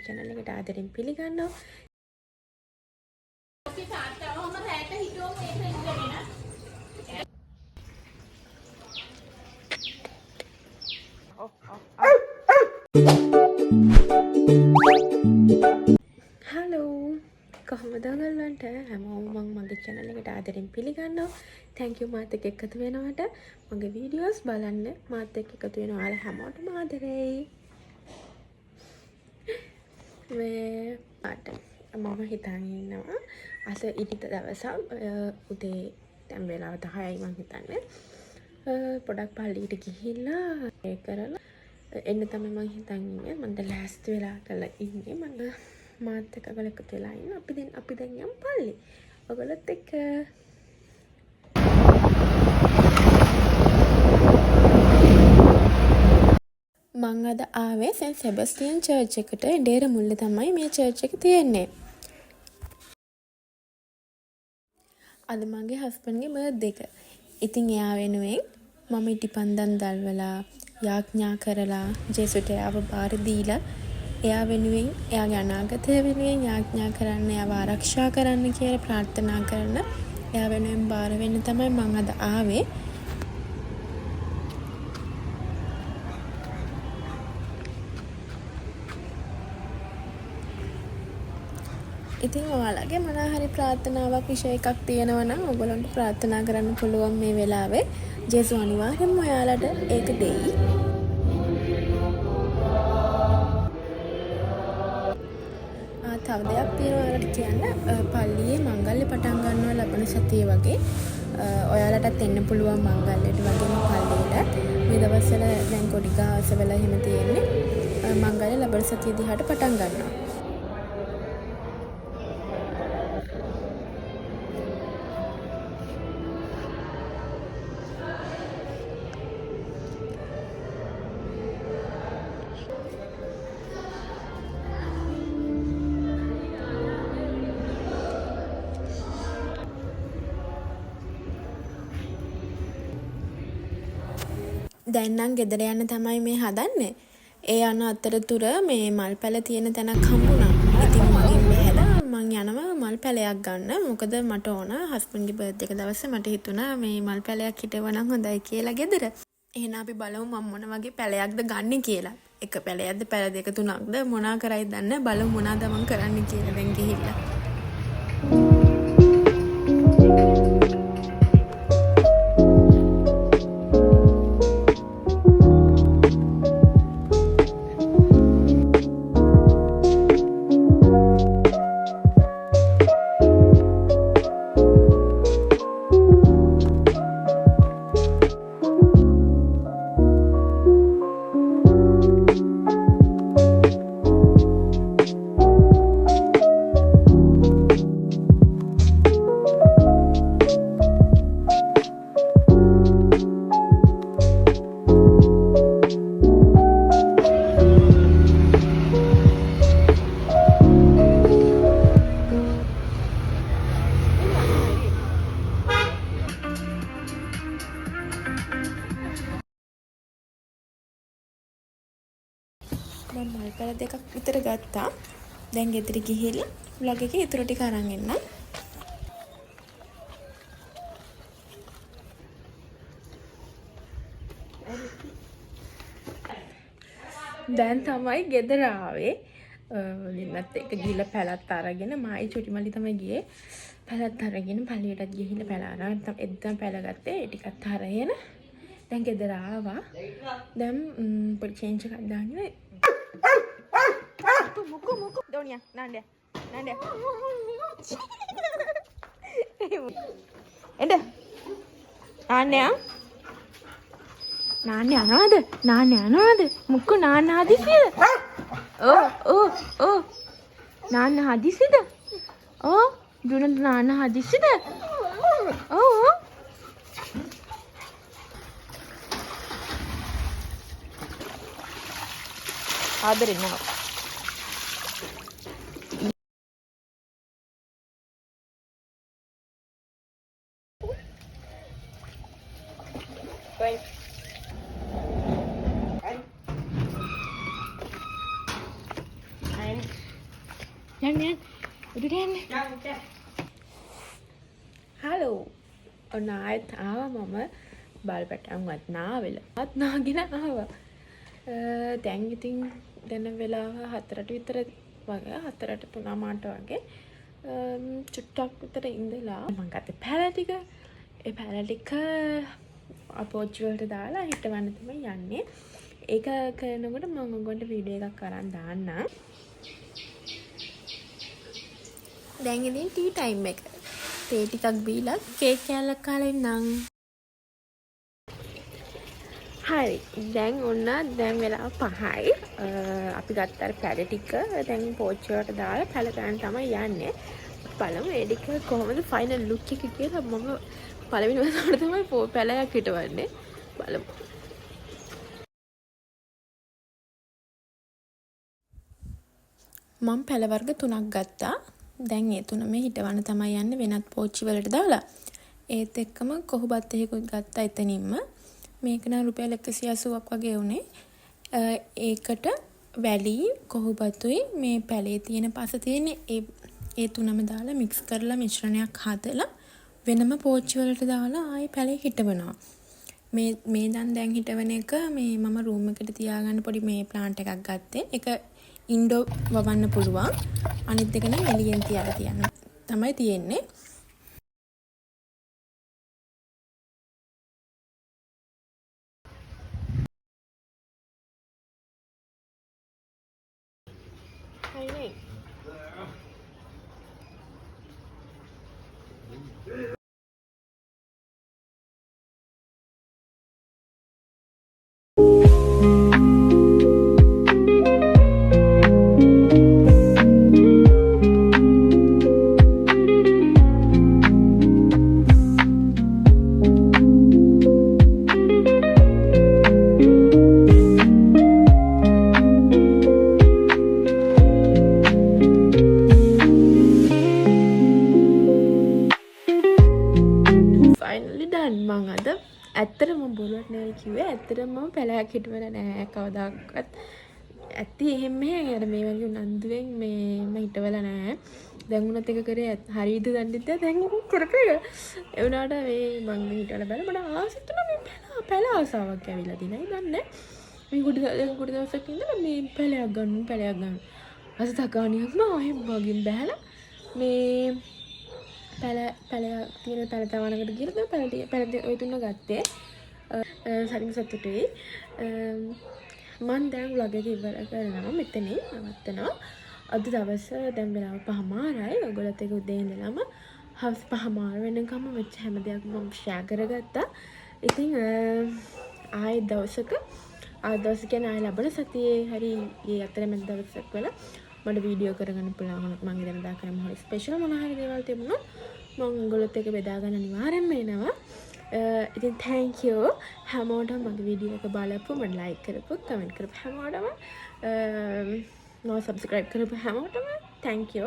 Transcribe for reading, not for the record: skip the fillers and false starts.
channel එකට ආදරෙන් පිළිගන්නවා. හලෝ කොහොමද ඔයගොල්ලන්ට හැමෝම මම මගේ channel එකට ආදරෙන් පිළිගන්නවා. thank you මාත් එක්ක එකතු වෙනවට. මගේ videos බලන්න මාත් එක්ක එකතු වෙන ඔයාලා හැමෝටම ආදරෙයි. මේ පාට මම හිතන් ඉන්නවා අද ඉරිද දවසක් උදේ දැන් වෙලාව 10යි මම හිතන්නේ. පොඩක් පල්ලියට ගිහිල්ලා ඒ කරලා එන්න තමයි මම හිතන් ඉන්නේ. මම දැන් ලෑස්ති වෙලා කරලා ඉන්නේ. මම මාත් එක්ක ඔයගොල්ලෝ එකතු වෙලා ඉන්න. අපි දැන් යමු පල්ලි. ඔයගොල්ලොත් එක්ක මං අද ආවේ සෙන්ට් සෙබස්ටියන් චර්ච් එකට. ඩේර මුල්ලේ තමයි මේ චර්ච් එක තියෙන්නේ. අද මගේ හස්බන්ඩ්ගේ බර්ත්ඩේ එක. ඉතින් එයා වෙනුවෙන් මම ඉටිපන්දම් දල්වලා යාඥා කරලා ජේසුට එයාව බාර දීලා එයා වෙනුවෙන් එයාගේ අනාගතය වෙනුවෙන් යාඥා කරන්න, එයාව ආරක්ෂා කරන්න කියලා ප්‍රාර්ථනා කරන එයා වෙනුවෙන් බාර වෙන්න තමයි මං අද ආවේ. ඉතින් ඔයාලගේ මොනවා හරි ප්‍රාර්ථනාවක් විශේෂ එකක් තියෙනවා නම් ඔයගොල්ලන්ට ප්‍රාර්ථනා කරන්න පුළුවන් මේ වෙලාවේ. ජේසු අනිවාර්යෙන්ම ඔයාලට ඒක දෙයි. තව දෙයක් තියෙනවා ඔයාලට කියන්න. පල්ලියේ මංගල්‍ය පටන් ගන්නවා ලබන සතියේ වගේ. ඔයාලටත් එන්න පුළුවන් මංගල්‍යයට වගේම පල්ලියට. මේ දවස්වල දැන් කොඩි ගාස වෙලා එහෙම තියෙන්නේ. මංගල්‍ය ලබන සතිය දිහාට පටන් ගන්නවා. දැන් නම් ගෙදර යන්න තමයි මේ හදන්නේ. ඒ යන අතරතුර මේ මල් පැල තියෙන තැනක් හම්බුණා. ඉතින් මගෙන් බැලලා මං යනවා මල් පැලයක් ගන්න. මොකද මට ඕන හස්බන්ඩ්ගේ බර්ත්ඩේ එක දවසේ මට හිතුණා මේ මල් පැලයක් හිටවනම් හොඳයි කියලා ගෙදර. එහෙනම් අපි බලමු මම මොන වගේ පැලයක්ද ගන්න කියලා. එක පැලයක්ද පැල දෙක තුනක්ද මොනා කරයිද දන්නේ බලමු මොනවාද මං කරන්න කියලා දැන් ගිහිල්ලා. මම මල් පැල දෙකක් විතර ගත්තා. දැන් ගෙදර ගිහිල්ලා vlog එකේ ඊටු ටික අරන් එන්න. දැන් තමයි ගෙදර ආවේ. දෙන්නත් එක්ක ගිහිල්ලා පැලත් අරගෙන මායි චුටි මල්ලි තමයි ගියේ. පැලත් අරගෙන පල්ලියටත් ගිහිල්ලා පැල අරන් එද්දම පැල ගත්තේ. ඒ ටිකත් අරගෙන දැන් ගෙදර ආවා. දැන් පොඩි චේන්ජ් එකක් දාන්නේ. Muku Donia Nanda Enda Nanya anada Muku Nana hadisida oh Nana hadisida oh Dunad Nana hadisida oh ආදරෙන්න Going. යන්න උඩට යන්න. හලෝ. ඔන්න ආයෙත් ආවා මම බල් පැටවුන්වත් නාවෙලා. නාගෙන ආවා. දැන් ඉතින් දැන් වෙලාව 4ට විතර වගේ 4ට 3:00 වගේ චුට්ටක් විතර ඉඳලා මම ගත්තේ පැල ටික. ඒ පැල ටික අපෝච්චි වලට දාලා හිටවන්න තමයි යන්නේ. ඒක කරනකොට මම ඔයගොල්ලන්ට වීඩියෝ එකක් අරන් දාන්න. දැන් ඉතින් ටී ටයිම් එක. තේ ටිකක් බීලා කේක් කෑල්ලක් කාලා ඉන්නම්. හරි. දැන් ඔන්න දැන් වෙලාව 5යි. අපි ගත්ත අර පැල ටික දැන් පෝච්චි වලට දාලා පැල ගන්න තමයි යන්නේ. බලමු ඒ ටික කොහොමද ෆයිනල් ලුක් එක කියලා. මම පළවෙනි වතාවට තමයි පැලයක් හිටවන්නේ. බලමු. මම පැල වර්ග 3ක් ගත්තා. දැන් ඒ තුනම හිටවන්න තමයි යන්නේ වෙනත් පෝච්චි වලට දාලා. ඒත් එක්කම කොහොබත් එහෙකුත් ගත්තා එතනින්ම. මේක නම් රුපියල් 180ක් වගේ වුණේ. ඒකට වැලි කොහොබතුයි මේ පැලේ තියෙන පස තියෙන ඒ තුනම දාලා මික්ස් කරලා මිශ්‍රණයක් හදලා වෙනම පෝච්චි වලට දාලා ආයෙ පැලේ හිටවනවා. මේ දැන් හිටවන එක මේ මම රූම් එකට තියාගන්න පොඩි මේ ප්ලාන්ට් එකක් ගත්තේ. ඒක ඉන්ඩෝ වවන්න පුළුවන්. අනිත් එක නම් එළියෙන් තියලා තියන්න තමයි තියෙන්නේ. හයිනේ. මං අද ඇත්තටම බොරුවක් නෙවෙයි කිව්වේ. ඇත්තටම මම පැලයක් හිටවලා නැහැ කවදාවත්. ඇත්ති එහෙම අර මේ වගේ උනන්දුවෙන් මම හිටවලා නැහැ. දැන් උනත් එක කරේ හරියද දන්නේ නැහැ. දැන් උන් කරපේ. ඒ වුණාට මේ මං හිටවලා බලලා මට ආසෙත් උනා මේ පැල ආසාවක් ඇවිල්ලා දිනයි දන්නේ. මේ කුඩ දවසක් ඉඳලා මේ පැලයක් ගන්න. අස තකානියක් නෝ එහෙම වගේ බෑලා මේ පැල තියෙන පැල තවනකට ගිහලා පැල ඔය තුන ගත්තේ. සරිම සතුටුයි. මම දැන් vlog එක ඉවර කරනවා මෙතනින් නවත්තනවා. අද දවස දැන් වෙලාව 5:00යි. ඔයගොල්ලොත් එක්ක උදේ ඉඳලම හවස් 5:00 වෙනකම් වෙච්ච හැම දෙයක්ම මම ෂෙයා කරගත්තා. ඉතින් ආයෙ දවසක කියන්නේ ආයෙ ලබන සතියේ හරි මේ අතරමැද දවසක් වල මට වීඩියෝ කරගන්න පුළුවන් වුණොත් මම ඉතින් දාකරම හොයි ස්පෙෂල් මොනවා හරි දේවල් තිබුණොත් මම ඔයගොල්ලොත් එක්ක බෙදා ගන්න අනිවාර්යෙන්ම එනවා. ඉතින් thank you හැමෝටම මගේ වීඩියෝ එක බලපු මට like කරපු comment කරපු හැමෝටම මම subscribe කරපු හැමෝටම thank you.